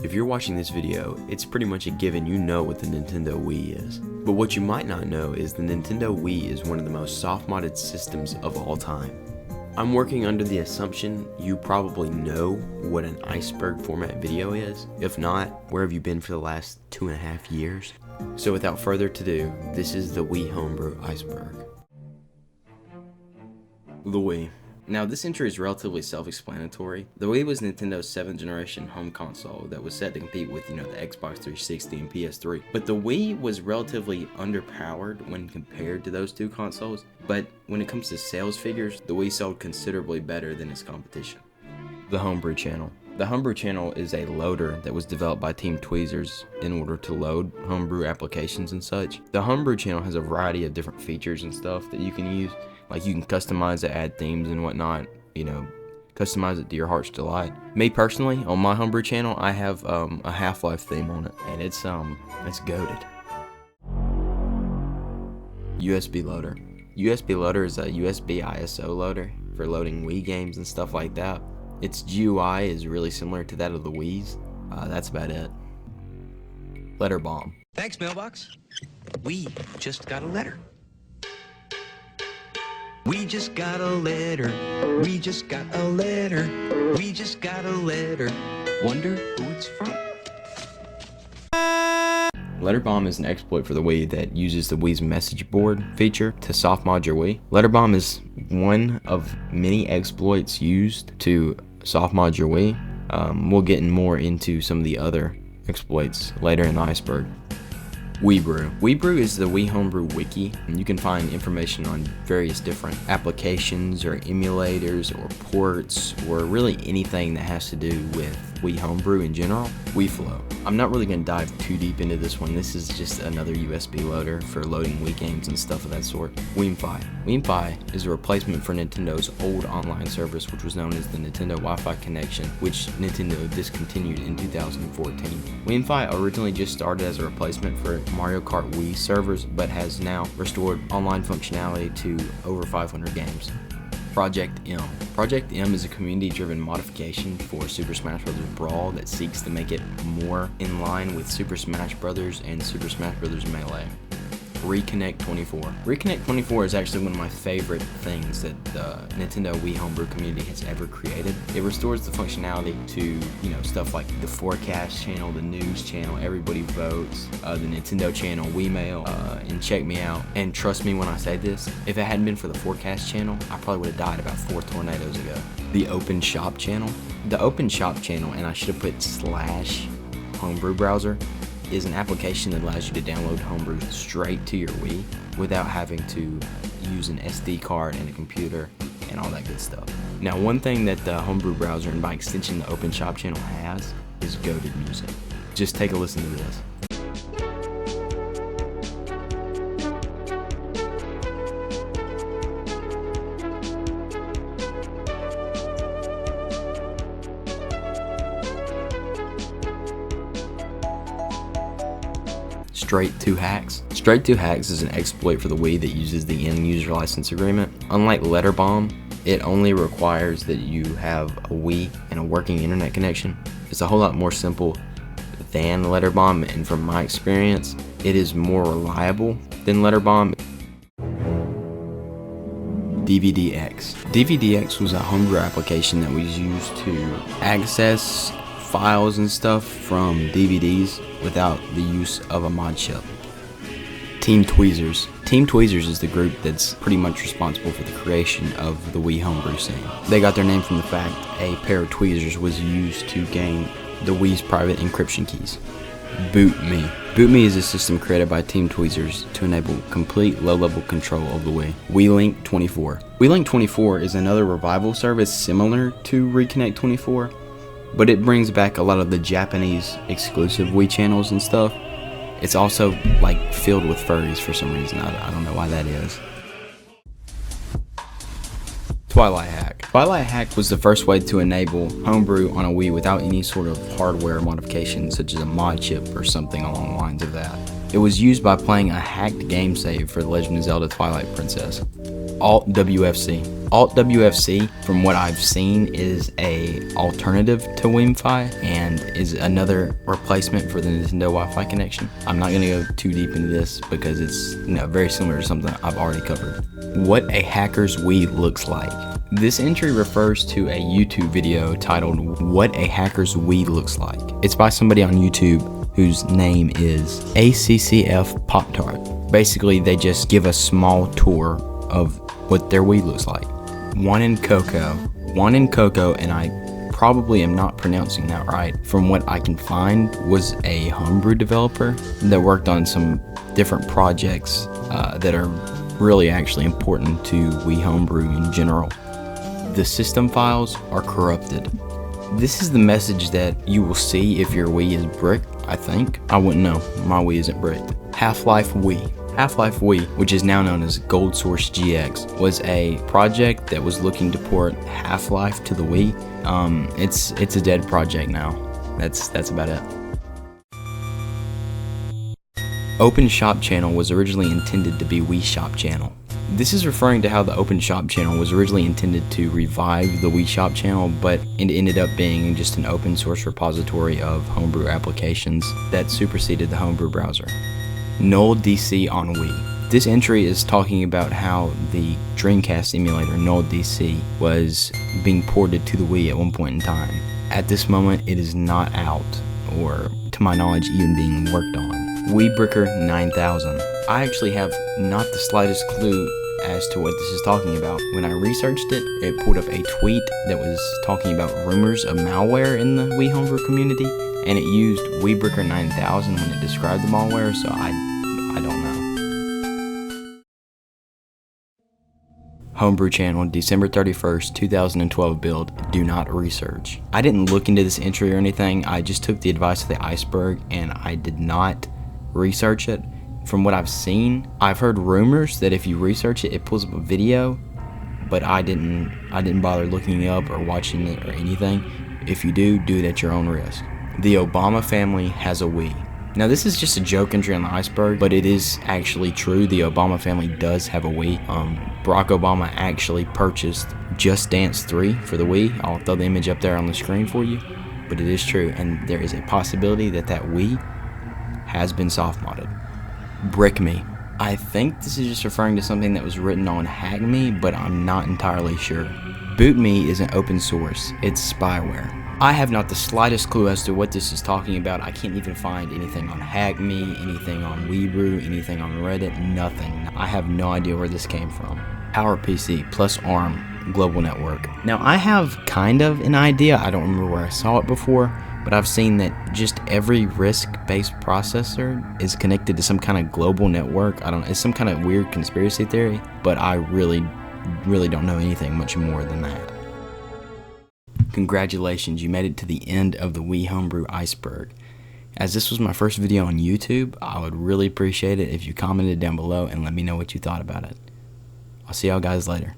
If you're watching this video, it's pretty much a given you know what the Nintendo Wii is. But what you might not know is the Nintendo Wii is one of the most soft-modded systems of all time. I'm working under the assumption you probably know what an Iceberg format video is. If not, where have you been for the last 2.5 years? So without further ado, this is the Wii Homebrew Iceberg. The Wii. Now, this intro is relatively self-explanatory. The Wii was Nintendo's 7th generation home console that was set to compete with, the Xbox 360 and PS3. But the Wii was relatively underpowered when compared to those two consoles. But when it comes to sales figures, the Wii sold considerably better than its competition. The Homebrew Channel. The Homebrew Channel is a loader that was developed by Team Tweezers in order to load homebrew applications and such. The Homebrew Channel has a variety of different features and stuff that you can use. Like, you can customize it, add themes and whatnot, customize it to your heart's delight. Me personally, on my Homebrew channel, I have a Half-Life theme on it, and it's goated. USB Loader. USB Loader is a USB ISO loader for loading Wii games and stuff like that. Its GUI is really similar to that of the Wii's. That's about it. Letter Bomb. Thanks, mailbox. We just got a letter. We just got a letter. We just got a letter. We just got a letter. Wonder who it's from. Letter Bomb is an exploit for the Wii that uses the Wii's message board feature to soft mod your Wii. Letter Bomb is one of many exploits used to soft mod your Wii. We'll get more into some of the other exploits later in the Iceberg. Wiibrew. Wiibrew is the Wii Homebrew wiki, and you can find information on various different applications or emulators or ports or really anything that has to do with Wii Homebrew in general. WiiFlow. I'm not really going to dive too deep into this one. This is just another USB loader for loading Wii games and stuff of that sort. Wiimfi. Wiimfi is a replacement for Nintendo's old online service, which was known as the Nintendo Wi-Fi Connection, which Nintendo discontinued in 2014. Wiimfi originally just started as a replacement for Mario Kart Wii servers, but has now restored online functionality to over 500 games. Project M. Project M is a community-driven modification for Super Smash Bros. Brawl that seeks to make it more in line with Super Smash Bros. And Super Smash Bros. Melee. Reconnect 24. Reconnect 24 is actually one of my favorite things that the Nintendo Wii Homebrew community has ever created. It restores the functionality to, stuff like the forecast channel, the news channel, everybody votes, the Nintendo channel, Wiimail, and check me out. And trust me when I say this, if it hadn't been for the forecast channel, I probably would have died about 4 tornadoes ago. The Open Shop channel. The Open Shop channel, and I should have put / Homebrew browser, is an application that allows you to download Homebrew straight to your Wii without having to use an SD card and a computer and all that good stuff. Now, one thing that the Homebrew browser, and by extension the Open Shop channel, has is goated music. Just take a listen to this. Straight to Hacks. Straight to Hacks is an exploit for the Wii that uses the end-user license agreement. Unlike Letter Bomb, it only requires that you have a Wii and a working internet connection. It's a whole lot more simple than Letter Bomb, and from my experience, it is more reliable than Letter Bomb. DVDX. DVDX was a homebrew application that was used to access files and stuff from DVDs without the use of a mod chip. Team Tweezers. Team Tweezers is the group that's pretty much responsible for the creation of the Wii Homebrew scene. They got their name from the fact a pair of tweezers was used to gain the Wii's private encryption keys. Boot Me. Boot Me is a system created by Team Tweezers to enable complete low-level control of the Wii. WeLink 24. WeLink 24 is another revival service similar to Reconnect 24, but it brings back a lot of the Japanese exclusive Wii channels and stuff. It's also filled with furries for some reason. I don't know why that is. Twilight Hack. Twilight Hack was the first way to enable Homebrew on a Wii without any sort of hardware modification, such as a mod chip or something along the lines of that. It was used by playing a hacked game save for The Legend of Zelda Twilight Princess. Alt WFC. Alt-WFC, from what I've seen, is a alternative to Wi-Fi and is another replacement for the Nintendo Wi-Fi connection. I'm not going to go too deep into this because it's very similar to something I've already covered. What a hacker's Wii looks like. This entry refers to a YouTube video titled What a Hacker's Wii Looks Like. It's by somebody on YouTube whose name is ACCF Pop-Tart. Basically, they just give a small tour of what their Wii looks like. One in Cocoa, and I probably am not pronouncing that right, from what I can find, was a homebrew developer that worked on some different projects that are really actually important to Wii Homebrew in general. The system files are corrupted. This is the message that you will see if your Wii is bricked, I think. I wouldn't know, my Wii isn't bricked. Half-Life Wii. Half-Life Wii, which is now known as Gold Source GX, was a project that was looking to port Half-Life to the Wii. It's a dead project now. That's about it. Open Shop Channel was originally intended to be Wii Shop Channel. This is referring to how the Open Shop Channel was originally intended to revive the Wii Shop Channel, but it ended up being just an open source repository of homebrew applications that superseded the homebrew browser. Null DC on Wii. This entry is talking about how the Dreamcast emulator Null DC was being ported to the Wii at one point in time. At this moment, it is not out, or to my knowledge, even being worked on. Wiibrew 9000. I actually have not the slightest clue as to what this is talking about. When I researched it, it pulled up a tweet that was talking about rumors of malware in the Wii Homebrew community, and it used Wiibrew 9000 when it described the malware, so I don't know. Homebrew channel, December 31st, 2012 build, do not research. I didn't look into this entry or anything, I just took the advice of the Iceberg and I did not research it. From what I've seen, I've heard rumors that if you research it, it pulls up a video, but I didn't bother looking it up or watching it or anything. If you do it at your own risk. The Obama family has a Wii. Now this is just a joke entry on the Iceberg, but it is actually true. The Obama family does have a Wii. Barack Obama actually purchased Just Dance 3 for the Wii. I'll throw the image up there on the screen for you, but it is true, and there is a possibility that that Wii has been soft modded. Brick Me. I think this is just referring to something that was written on Hack Me, but I'm not entirely sure. Boot Me isn't open source, it's spyware. I have not the slightest clue as to what this is talking about. I can't even find anything on Hack Me, anything on Wiibrew, anything on Reddit, nothing. I have no idea where this came from. PowerPC plus ARM global network. Now I have kind of an idea, I don't remember where I saw it before, but I've seen that just every RISC-based processor is connected to some kind of global network. It's some kind of weird conspiracy theory, but I really don't know anything much more than that. Congratulations, you made it to the end of the Wii Homebrew Iceberg. As this was my first video on YouTube, I would really appreciate it if you commented down below and let me know what you thought about it. I'll see y'all guys later.